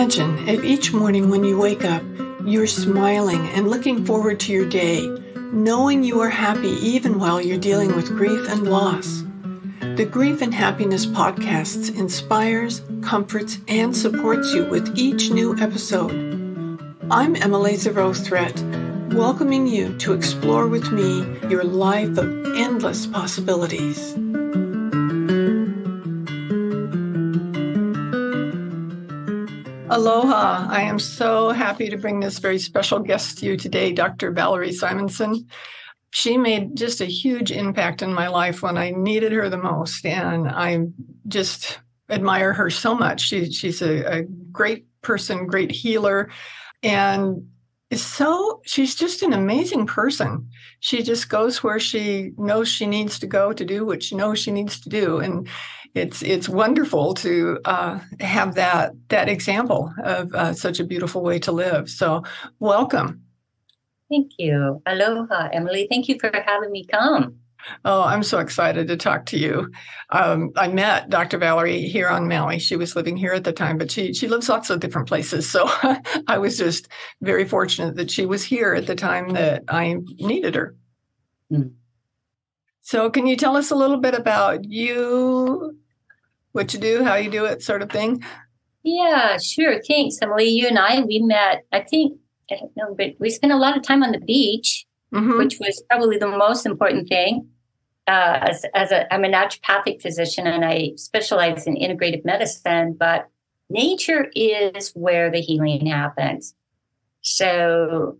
Imagine if each morning when you wake up, you're smiling and looking forward to your day, knowing you are happy even while you're dealing with grief and loss. The Grief and Happiness podcasts inspires, comforts, and supports you with each new episode. I'm Emily Zero-Threat, welcoming you to explore with me your life of endless possibilities. Aloha. I am so happy to bring this very special guest to you today, Dr. Valerie Simonson. She made just a huge impact in my life when I needed her the most, and I just admire her so much. She's a great person, great healer, and she's just an amazing person. She just goes where she knows she needs to go to do what she knows she needs to do, and it's wonderful to have that example of such a beautiful way to live. So, welcome. Thank you. Aloha, Emily. Thank you for having me come. Oh, I'm so excited to talk to you. I met Dr. Valerie here on Maui. She was living here at the time, but she lives lots of different places. So I was just very fortunate that she was here at the time that I needed her. Mm. So can you tell us a little bit about you, what you do, how you do it, sort of thing? Yeah, sure. Thanks, Emily. You and we met, I don't know, but we spent a lot of time on the beach, which was probably the most important thing. I'm a naturopathic physician and I specialize in integrative medicine, but nature is where the healing happens. So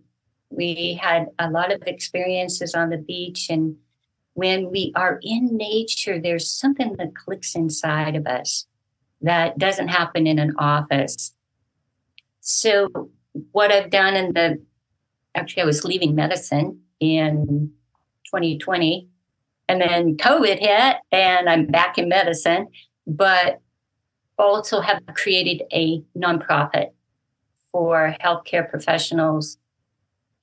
we had a lot of experiences on the beach, and when we are in nature, there's something that clicks inside of us that doesn't happen in an office. So what I've done I was leaving medicine in 2020, and then COVID hit and I'm back in medicine, but also have created a nonprofit for healthcare professionals,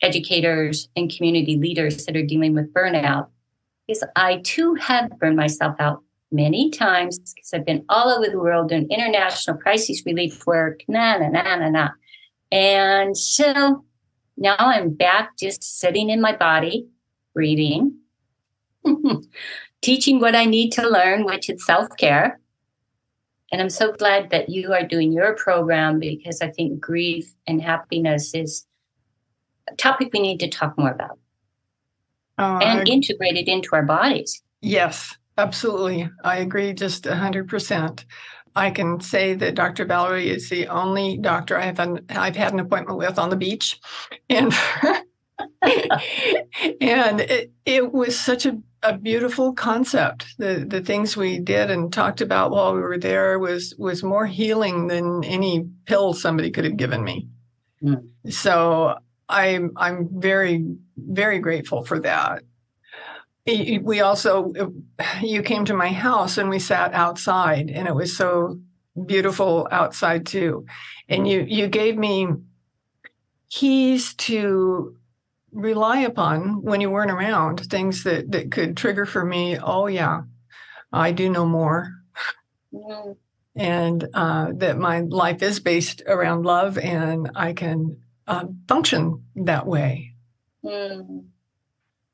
educators, and community leaders that are dealing with burnout. Because I too have burned myself out many times because I've been all over the world doing international crisis relief work, And so now I'm back just sitting in my body, breathing, teaching what I need to learn, which is self-care. And I'm so glad that you are doing your program because I think grief and happiness is a topic we need to talk more about and integrate it into our bodies. Yes, absolutely. I agree just 100%. I can say that Dr. Valerie is the only doctor I've had an appointment with on the beach. And and it was such a beautiful concept. The things we did and talked about while we were there was more healing than any pill somebody could have given me. Mm. So I'm very, very grateful for that. We also, you came to my house and we sat outside, and it was so beautiful outside too. And you gave me keys to rely upon when you weren't around, things that could trigger for me. Oh yeah, I do know more. Mm. And that my life is based around love, and I can function that way. Mm.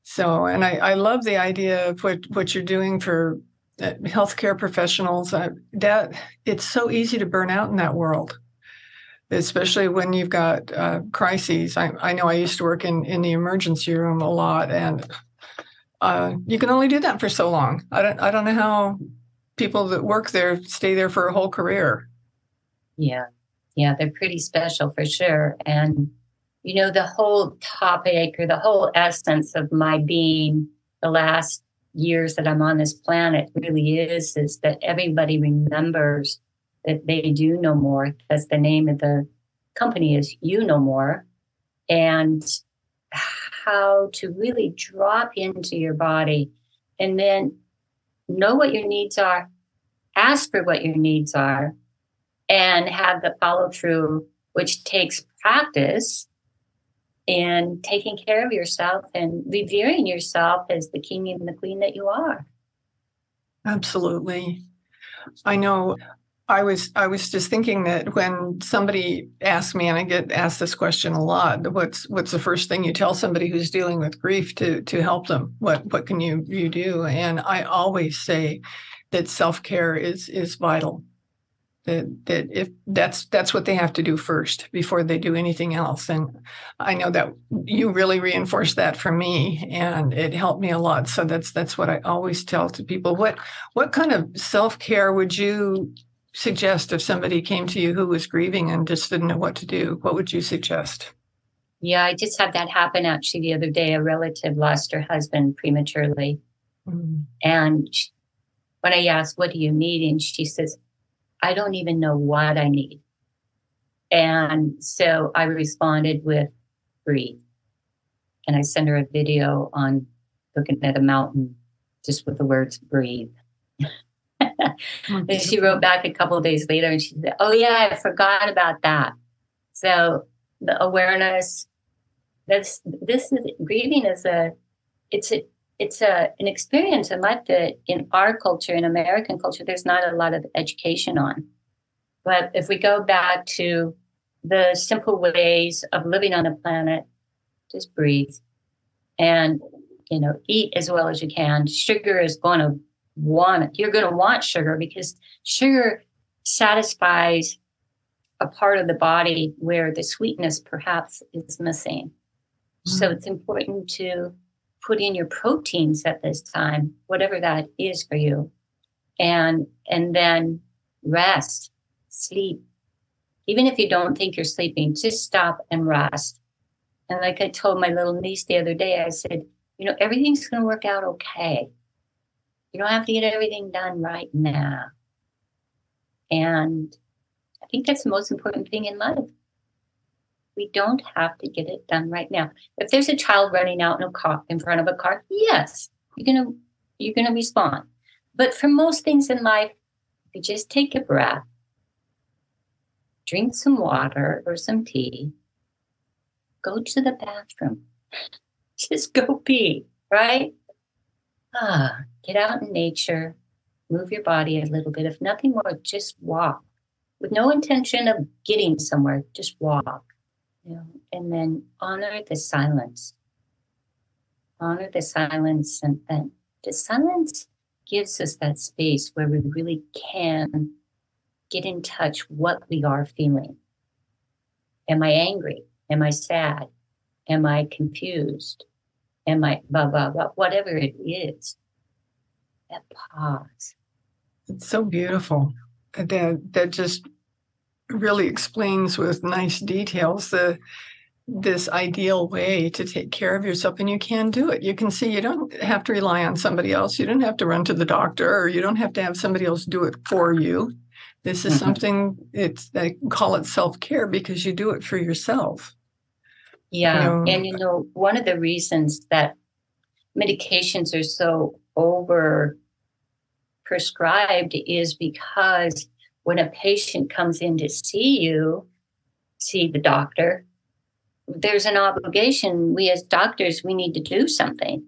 So, and I love the idea of what you're doing for healthcare professionals. That it's so easy to burn out in that world, especially when you've got crises. I know I used to work in the emergency room a lot, and you can only do that for so long. I don't know how people that work there stay there for a whole career. Yeah, they're pretty special for sure. And the whole topic or the whole essence of my being the last years that I'm on this planet really is that everybody remembers that they do know more, because the name of the company is You Know More, and how to really drop into your body and then know what your needs are, ask for what your needs are, and have the follow through, which takes practice and taking care of yourself and revering yourself as the king and the queen that you are. Absolutely. I know I was just thinking that when somebody asks me, and I get asked this question a lot, what's the first thing you tell somebody who's dealing with grief to help them? What can you do? And I always say that self-care is vital. That if that's what they have to do first before they do anything else. And I know that you really reinforced that for me, and it helped me a lot. So that's what I always tell to people. What kind of self-care would you suggest if somebody came to you who was grieving and just didn't know what to do? What would you suggest? Yeah, I just had that happen actually the other day. A relative lost her husband prematurely. Mm. And when I asked, what do you need? And she says, I don't even know what I need. And so I responded with breathe. And I sent her a video on looking at a mountain just with the words breathe. And she wrote back a couple of days later and she said, oh yeah, I forgot about that. So the awareness, this is grieving is an experience in life that in our culture, in American culture, there's not a lot of education on. But if we go back to the simple ways of living on a planet, just breathe and, eat as well as you can. Sugar is you're going to want sugar because sugar satisfies a part of the body where the sweetness perhaps is missing. Mm-hmm. So it's important to put in your proteins at this time, whatever that is for you, and then rest, sleep. Even if you don't think you're sleeping, just stop and rest. And like I told my little niece the other day, I said, everything's going to work out okay. You don't have to get everything done right now. And I think that's the most important thing in life. We don't have to get it done right now. If there's a child running out in front of a car, yes, you're gonna respond. But for most things in life, if you just take a breath, drink some water or some tea, go to the bathroom, just go pee, right? Get out in nature, move your body a little bit. If nothing more, just walk with no intention of getting somewhere. Just walk. And then honor the silence. Honor the silence. And then the silence gives us that space where we really can get in touch what we are feeling. Am I angry? Am I sad? Am I confused? Am I blah, blah, blah? Whatever it is, that pause. It's so beautiful. That just really explains with nice details this ideal way to take care of yourself, and you can do it. You can see you don't have to rely on somebody else. You don't have to run to the doctor, or you don't have to have somebody else do it for you. This is something, I call it self-care because you do it for yourself. Yeah. And one of the reasons that medications are so over prescribed is because when a patient comes in to see the doctor, there's an obligation. We as doctors, we need to do something.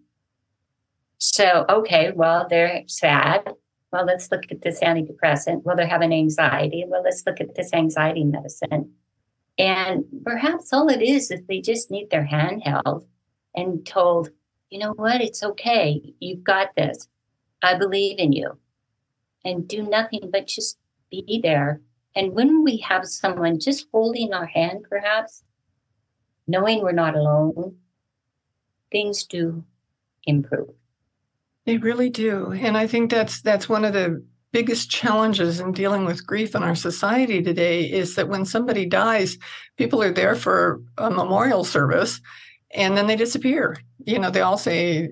So, okay, well, they're sad. Well, let's look at this antidepressant. Well, they're having anxiety. Well, let's look at this anxiety medicine. And perhaps all it is they just need their hand held and told, you know what, it's okay. You've got this. I believe in you. And do nothing but just be there. And when we have someone just holding our hand, perhaps, knowing we're not alone, things do improve. They really do. And I think that's one of the biggest challenges in dealing with grief in our society today is that when somebody dies, people are there for a memorial service and then they disappear. They all say,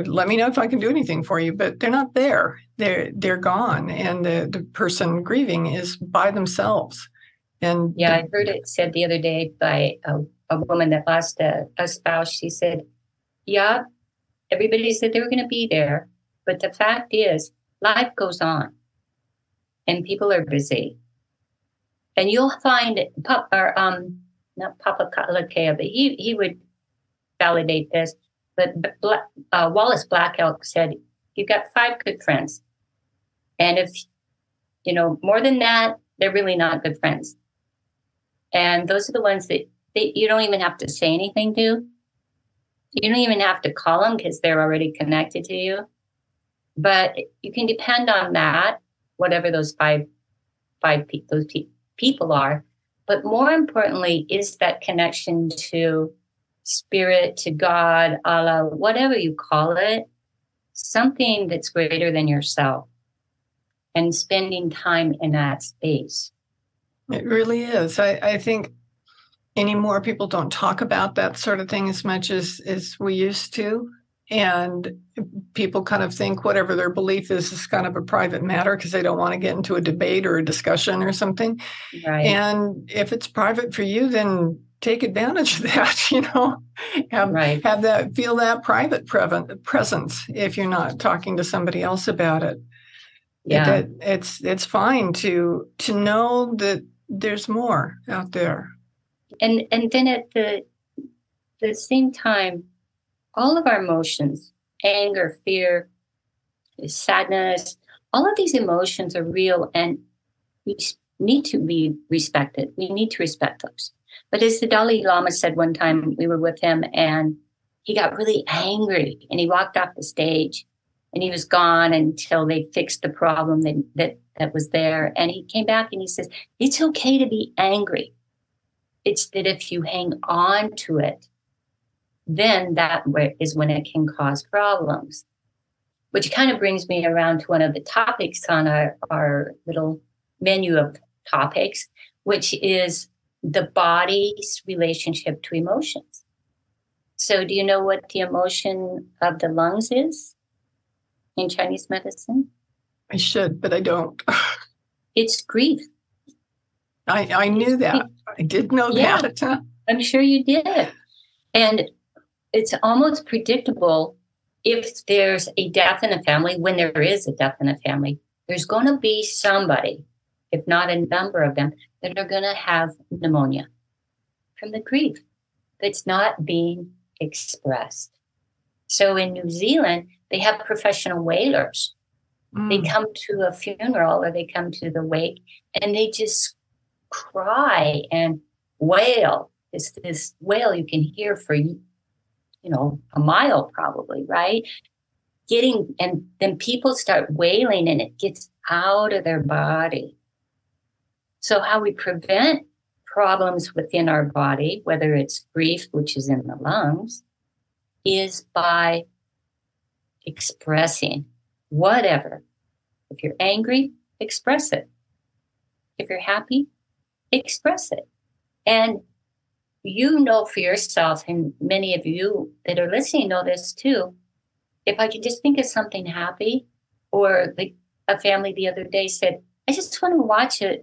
let me know if I can do anything for you, but they're not there. They're gone. And the person grieving is by themselves. And yeah, I heard it said the other day by a woman that lost a spouse. She said, yeah, everybody said they were going to be there. But the fact is, life goes on and people are busy. And you'll find, not Papa Kalakea, but he would validate this. But Wallace Black Elk said, you've got 5 good friends. And if more than that, they're really not good friends. And those are the ones that you don't even have to say anything to. You don't even have to call them because they're already connected to you. But you can depend on that, whatever those people are. But more importantly is that connection to spirit, to God, Allah, whatever you call it, something that's greater than yourself, and spending time in that space. It really is. I think anymore people don't talk about that sort of thing as much as we used to. And people kind of think whatever their belief is kind of a private matter because they don't want to get into a debate or a discussion or something. Right. And if it's private for you, then take advantage of that, have that, feel that private presence if you're not talking to somebody else about it. Yeah. It's fine to know that there's more out there. And then at the same time, all of our emotions, anger, fear, sadness, all of these emotions are real and we need to be respected. We need to respect those. But as the Dalai Lama said one time, we were with him and he got really angry and he walked off the stage and he was gone until they fixed the problem that was there. And he came back and he says, it's okay to be angry. It's that if you hang on to it, then that is when it can cause problems. Which kind of brings me around to one of the topics on our little menu of topics, which is the body's relationship to emotions. So do you know what the emotion of the lungs is in Chinese medicine? I should, but I don't. It's grief. I knew that. I did know that. I'm sure you did. And it's almost predictable if there's a death in a family, when there is a death in a family, there's going to be somebody, if not a number of them, that are going to have pneumonia from the grief that's not being expressed. So in New Zealand, they have professional wailers. They come to a funeral or they come to the wake and they just cry and wail. It's this wail you can hear for a mile probably, right? And then people start wailing and it gets out of their body. So how we prevent problems within our body, whether it's grief, which is in the lungs, is by expressing whatever. If you're angry, express it. If you're happy, express it. And you know for yourself, and many of you that are listening know this too, if I could just think of something happy, or like a family the other day said, I just want to watch a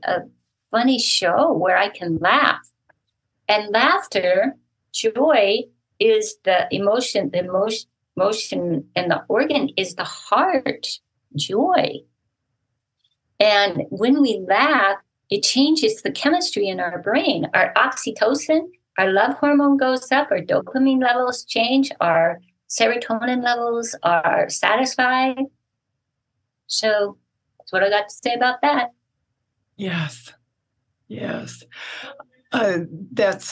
funny show where I can laugh. And laughter, joy, is the emotion, motion and the organ is the heart, joy. And when we laugh, it changes the chemistry in our brain. Our oxytocin, our love hormone goes up, our dopamine levels change, our serotonin levels are satisfied. So that's what I got to say about that. Yes. That's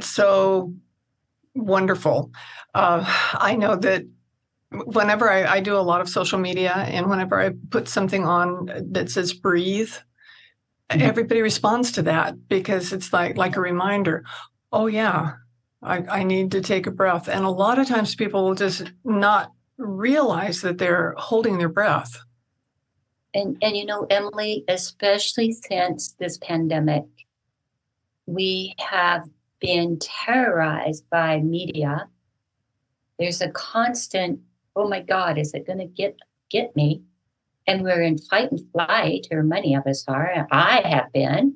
so wonderful. I know that whenever I do a lot of social media and whenever I put something on that says breathe, everybody responds to that because it's like a reminder. Oh, yeah, I need to take a breath. And a lot of times people will just not realize that they're holding their breath. And Emily, especially since this pandemic, we have been terrorized by media. There's a constant, oh my God, is it going to get me? And we're in fight and flight, or many of us are. I have been.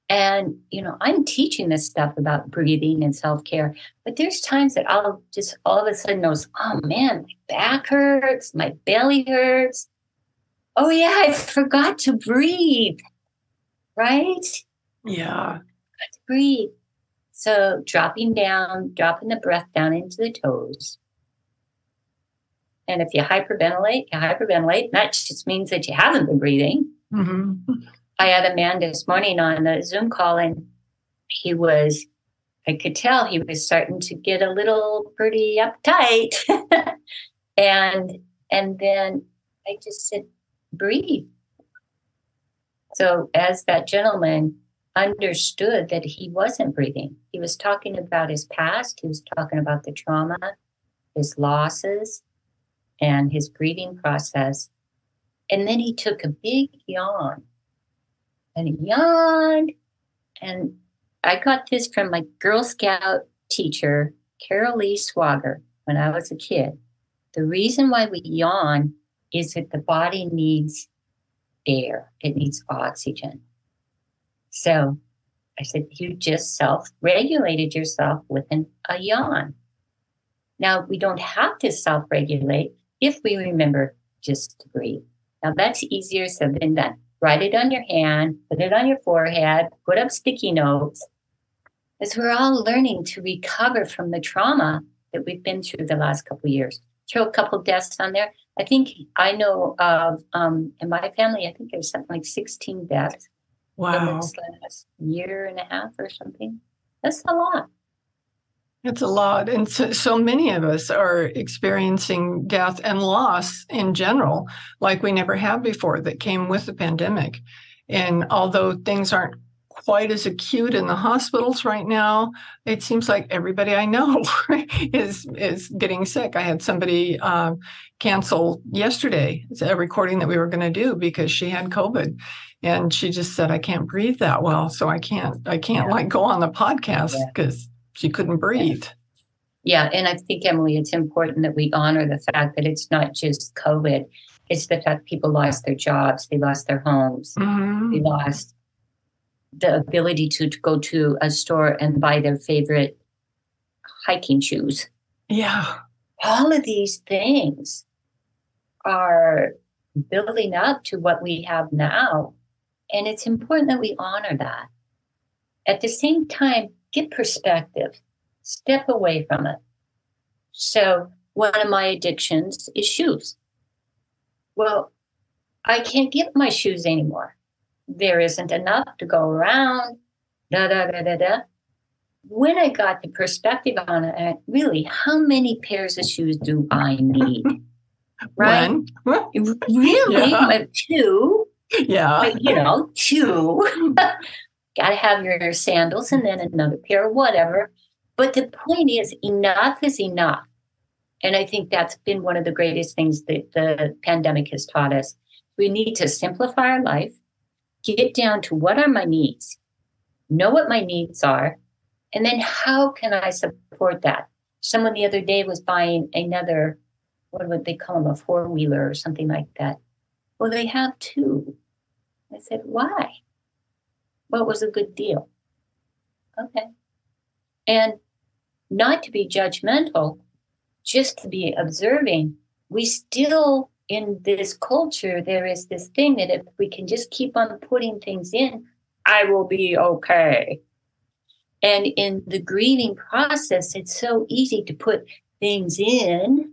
And, I'm teaching this stuff about breathing and self-care. But there's times that I'll just all of a sudden notice, oh man, my back hurts, my belly hurts. Oh yeah, I forgot to breathe. Right? Yeah. Forgot to breathe. So dropping the breath down into the toes. And if you hyperventilate, that just means that you haven't been breathing. I had a man this morning on the Zoom call, and I could tell he was starting to get a little pretty uptight. and then I just said, breathe. So as that gentleman understood that he wasn't breathing, he was talking about his past, he was talking about the trauma, his losses, and his grieving process. And then he took a big yawn, and he yawned. And I got this from my Girl Scout teacher, Carol Lee Swager, when I was a kid. The reason why we yawn is that the body needs air. It needs oxygen. So I said, you just self-regulated yourself with a yawn. Now, we don't have to self-regulate if we remember just to breathe. Now, that's easier said than done. Write it on your hand, put it on your forehead, put up sticky notes. As we're all learning to recover from the trauma that we've been through the last couple of years. Throw a couple deaths on there. I think I know of, in my family, I think there's something like 16 deaths. Wow. In this last year and a half or something. That's a lot. It's a lot. And so many of us are experiencing death and loss in general, like we never have before, that came with the pandemic. And although things aren't quite as acute in the hospitals right now, it seems like everybody I know is getting sick. I had somebody cancel yesterday a recording that we were going to do because she had COVID, and she just said, I can't breathe that well, so I can't like go on the podcast because she couldn't breathe. Yeah, and I think, Emily, it's important that we honor the fact that it's not just COVID. It's the fact people lost their jobs, they lost their homes, they lost the ability to go to a store and buy their favorite hiking shoes. Yeah. All of these things are building up to what we have now. And it's important that we honor that. At the same time, get perspective. Step away from it. So one of my addictions is shoes. Well, I can't get my shoes anymore. There isn't enough to go around, When I got the perspective on it, really, how many pairs of shoes do I need? Right? One. Really? Yeah. Two? Yeah. Two. Got to have your sandals and then another pair, whatever. But the point is, enough is enough. And I think that's been one of the greatest things that the pandemic has taught us. We need to simplify our life. Get down to what are my needs, know what my needs are, and then how can I support that? Someone the other day was buying another, what would they call them, a four-wheeler or something like that. Well, they have two. I said, why? Well, it was a good deal. Okay. And not to be judgmental, just to be observing, we still, in this culture, there is this thing that if we can just keep on putting things in, I will be okay. And in the grieving process, it's so easy to put things in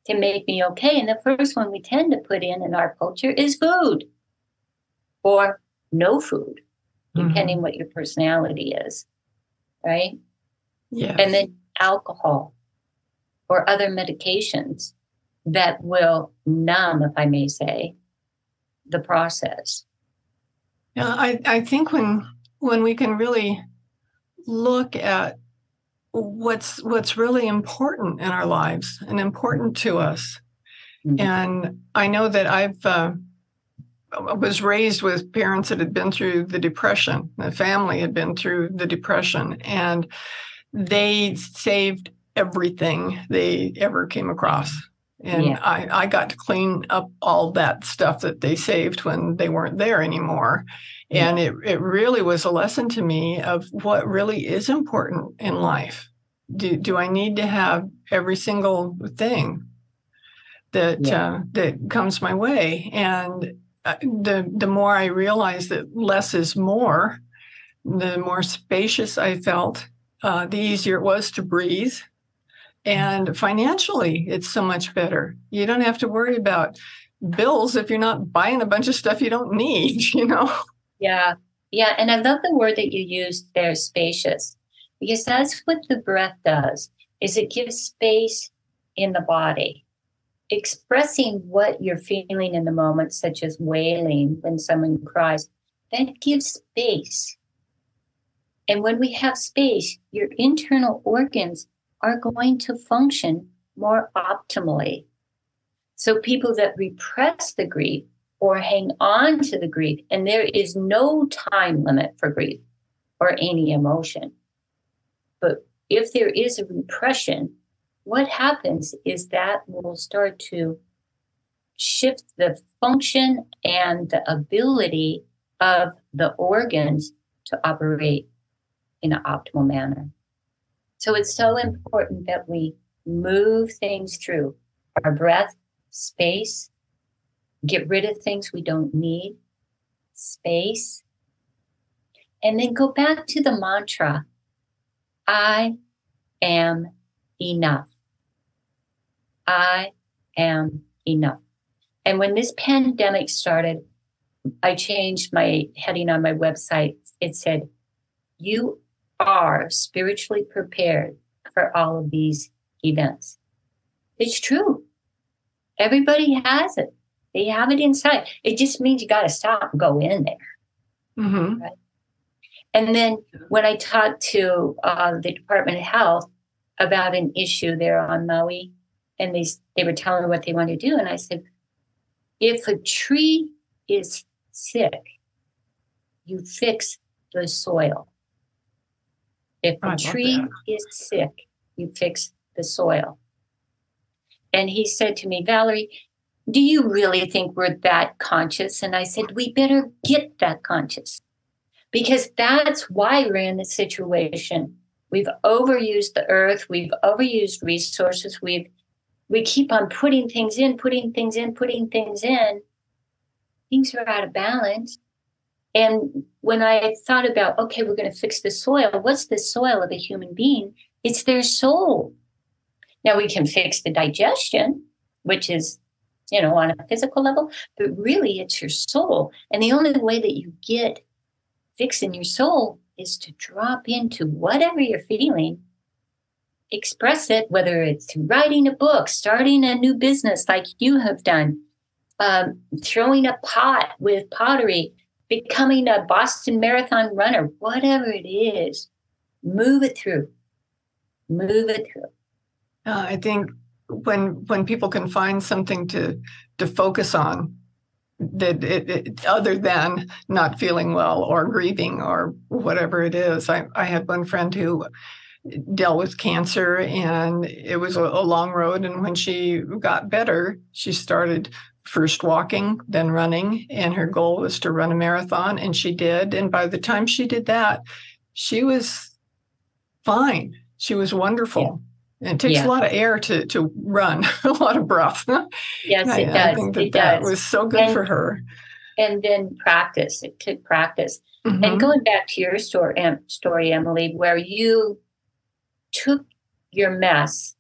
to make me okay. And the first one we tend to put in our culture is food or no food, depending what your personality is, right? Yeah. And then alcohol or other medications that will numb, if I may say, the process. Yeah, I think when we can really look at what's really important in our lives and important to us. And I know that I was raised with parents that had been through the Depression. The family had been through the Depression, and they saved everything they ever came across. And I got to clean up all that stuff that they saved when they weren't there anymore. And it really was a lesson to me of what really is important in life. Do I need to have every single thing that comes my way? And the more I realized that less is more, the more spacious I felt, the easier it was to breathe. And financially, it's so much better. You don't have to worry about bills if you're not buying a bunch of stuff you don't need, Yeah. Yeah. And I love the word that you used there, spacious, because that's what the breath does, is it gives space in the body. Expressing what you're feeling in the moment, such as wailing when someone cries, that gives space. And when we have space, your internal organs are going to function more optimally. So people that repress the grief or hang on to the grief, and there is no time limit for grief or any emotion. But if there is a repression, what happens is that will start to shift the function and the ability of the organs to operate in an optimal manner. So it's so important that we move things through our breath, space, get rid of things we don't need, space, and then go back to the mantra, I am enough. I am enough. And when this pandemic started, I changed my heading on my website. It said, you are spiritually prepared for all of these events. It's true. Everybody has it. They have it inside. It just means you got to stop and go in there. Mm-hmm. Right? And then when I talked to the Department of Health about an issue there on Maui, and they were telling me what they want to do, and I said, if a tree is sick, you fix the soil. If a tree is sick, you fix the soil. And he said to me, Valerie, do you really think we're that conscious? And I said, we better get that conscious, because that's why we're in this situation. We've overused the earth. We've overused resources. We keep on putting things in. Things are out of balance. And when I thought about, okay, we're going to fix the soil. What's the soil of a human being? It's their soul. Now we can fix the digestion, which is, on a physical level, but really it's your soul. And the only way that you get fixing your soul is to drop into whatever you're feeling, express it, whether it's writing a book, starting a new business like you have done, throwing a pot with pottery, becoming a Boston Marathon runner, whatever it is, move it through. I think when people can find something to focus on, that it other than not feeling well or grieving or whatever it is. I had one friend who dealt with cancer, and it was a long road. And when she got better, she started first walking, then running, and her goal was to run a marathon, and she did. And by the time she did that, she was fine. She was wonderful. Yeah. And it takes a lot of air to run, a lot of breath. Yes, it does. I think that was so good for her. And then practice. It took practice. Mm-hmm. And going back to your story, Emily, where you took your mess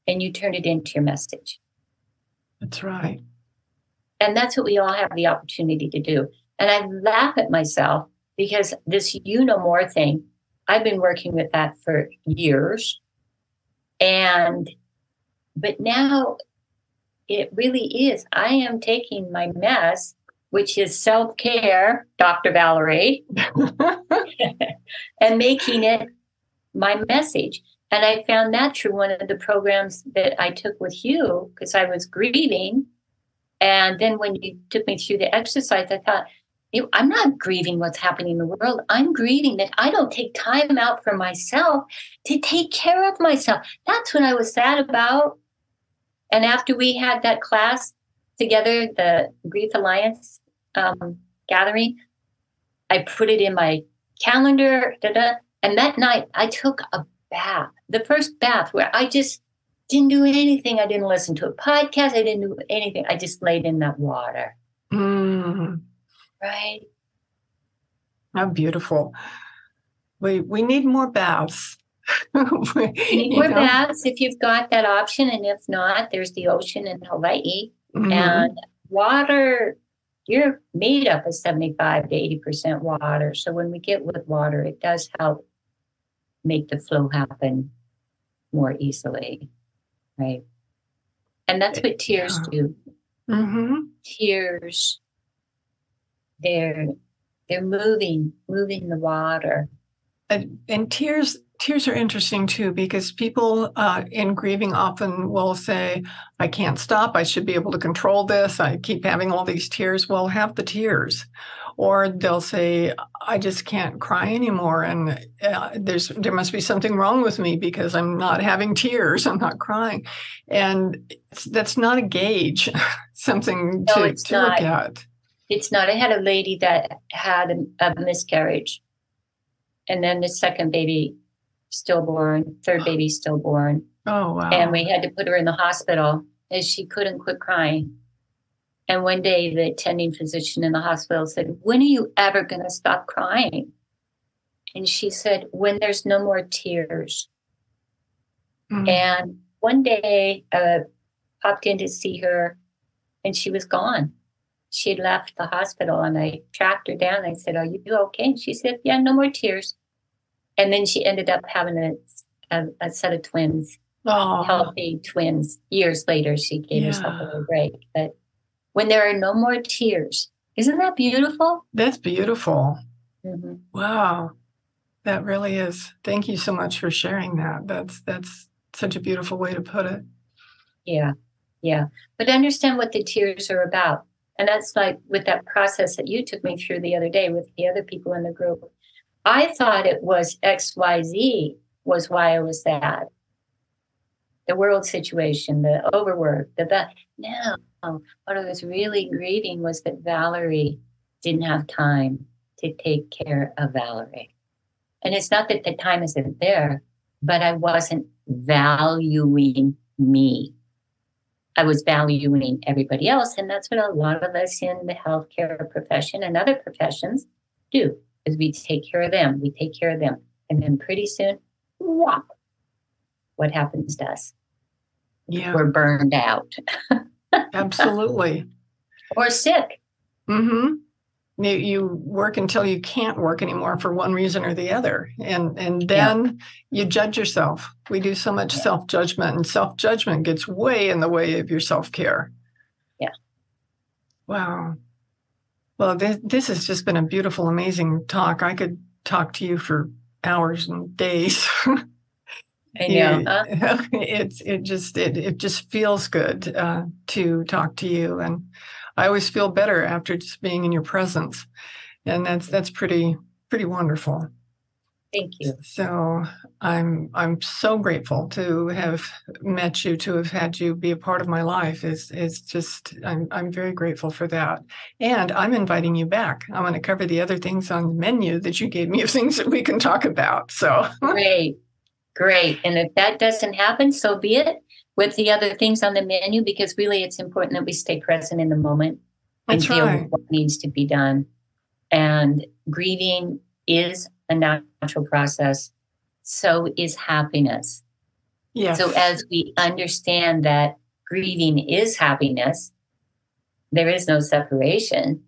and you turned it into your message. That's right. And that's what we all have the opportunity to do. And I laugh at myself because this more thing, I've been working with that for years. But now it really is. I am taking my mess, which is self-care, Dr. Valerie, and making it my message. And I found that through one of the programs that I took with you, because I was grieving. And then when you took me through the exercise, I thought, I'm not grieving what's happening in the world. I'm grieving that I don't take time out for myself to take care of myself. That's what I was sad about. And after we had that class together, the Grief Alliance gathering, I put it in my calendar. And that night I took a bath, the first bath where I just didn't do anything. I didn't listen to a podcast. I didn't do anything. I just laid in that water. Mm. Right. How beautiful. We need more baths. We need more baths if you've got that option. And if not, there's the ocean in Hawaii. Mm-hmm. And water, you're made up of 75 to 80% water. So when we get with water, it does help make the flow happen more easily, right? And that's what tears do. Mm-hmm. Tears, they're moving the water. And tears are interesting too, because people in grieving often will say, I can't stop. I should be able to control this. I keep having all these tears. Well, have the tears. Or they'll say, I just can't cry anymore. And there must be something wrong with me because I'm not having tears. I'm not crying. And that's not a gauge, something to look at. It's not. I had a lady that had a miscarriage. And then the second baby stillborn, third baby stillborn. Oh, wow. And we had to put her in the hospital as she couldn't quit crying. And one day the attending physician in the hospital said, when are you ever going to stop crying? And she said, when there's no more tears. Mm. And one day I popped in to see her and she was gone. She had left the hospital and I tracked her down. I said, are you okay? And she said, yeah, no more tears. And then she ended up having a set of twins, healthy twins. Years later, she gave herself a little break. But when there are no more tears, isn't that beautiful? That's beautiful. Mm-hmm. Wow. That really is. Thank you so much for sharing that. That's such a beautiful way to put it. Yeah. Yeah. But understand what the tears are about. And that's like with that process that you took me through the other day with the other people in the group. I thought it was XYZ was why I was sad. The world situation, the overwork, no. What I was really grieving was that Valerie didn't have time to take care of Valerie. And it's not that the time isn't there, but I wasn't valuing me. I was valuing everybody else. And that's what a lot of us in the healthcare profession and other professions do, is we take care of them. We take care of them. And then pretty soon, whop, what happens to us? Yeah. We're burned out. Absolutely. Or sick. Mm-hmm. You work until you can't work anymore for one reason or the other. And then you judge yourself. We do so much self-judgment, and self-judgment gets way in the way of your self-care. Yeah. Wow. Well, this has just been a beautiful, amazing talk. I could talk to you for hours and days. I know. It just feels good to talk to you, and I always feel better after just being in your presence, and that's pretty wonderful. Thank you. So I'm so grateful to have met you, to have had you be a part of my life. Is just I'm very grateful for that, and I'm inviting you back. I'm going to cover the other things on the menu that you gave me of things that we can talk about. So Great. And if that doesn't happen, so be it with the other things on the menu, because really it's important that we stay present in the moment and deal with what needs to be done. And grieving is a natural process. So is happiness. Yes. So as we understand that grieving is happiness, there is no separation.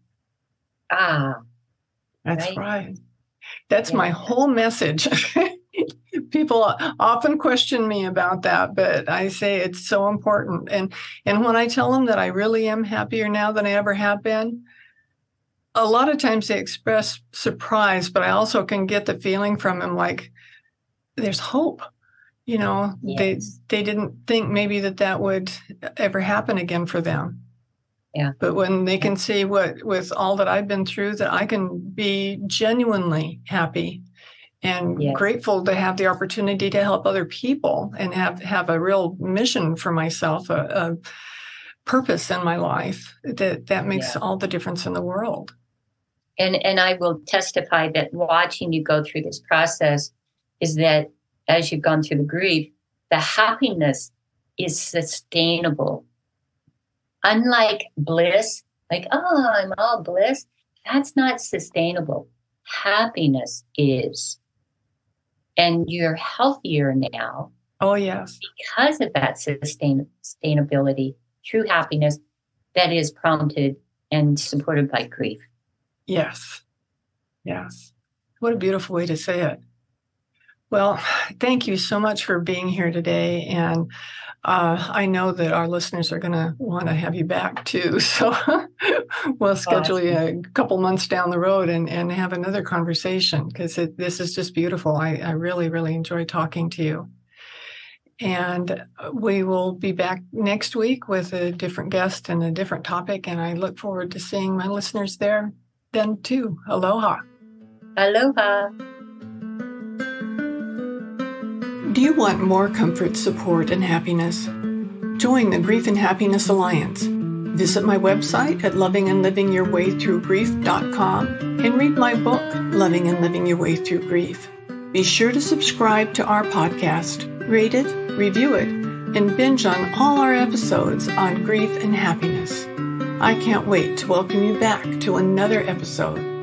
That's right. That's my whole message. People often question me about that, but I say it's so important. And when I tell them that I really am happier now than I ever have been, a lot of times they express surprise, but I also can get the feeling from them like there's hope. You know, they didn't think maybe that would ever happen again for them. Yeah. But when they can see with all that I've been through, that I can be genuinely happy and grateful to have the opportunity to help other people and have a real mission for myself, a purpose in my life that makes all the difference in the world. And I will testify that watching you go through this process is that as you've gone through the grief, the happiness is sustainable. Unlike bliss, like, oh, I'm all bliss, that's not sustainable. Happiness is. And you're healthier now. Oh, yes. Because of that sustainability through happiness that is prompted and supported by grief. Yes. Yes. What a beautiful way to say it. Well, thank you so much for being here today. And I know that our listeners are going to want to have you back too. So we'll schedule you a couple months down the road and have another conversation, because this is just beautiful. I really, really enjoy talking to you. And we will be back next week with a different guest and a different topic. And I look forward to seeing my listeners there then too. Aloha. Aloha. Do you want more comfort, support, and happiness? Join the Grief and Happiness Alliance. Visit my website at lovingandlivingyourwaythroughgrief.com and read my book, Loving and Living Your Way Through Grief. Be sure to subscribe to our podcast, rate it, review it, and binge on all our episodes on grief and happiness. I can't wait to welcome you back to another episode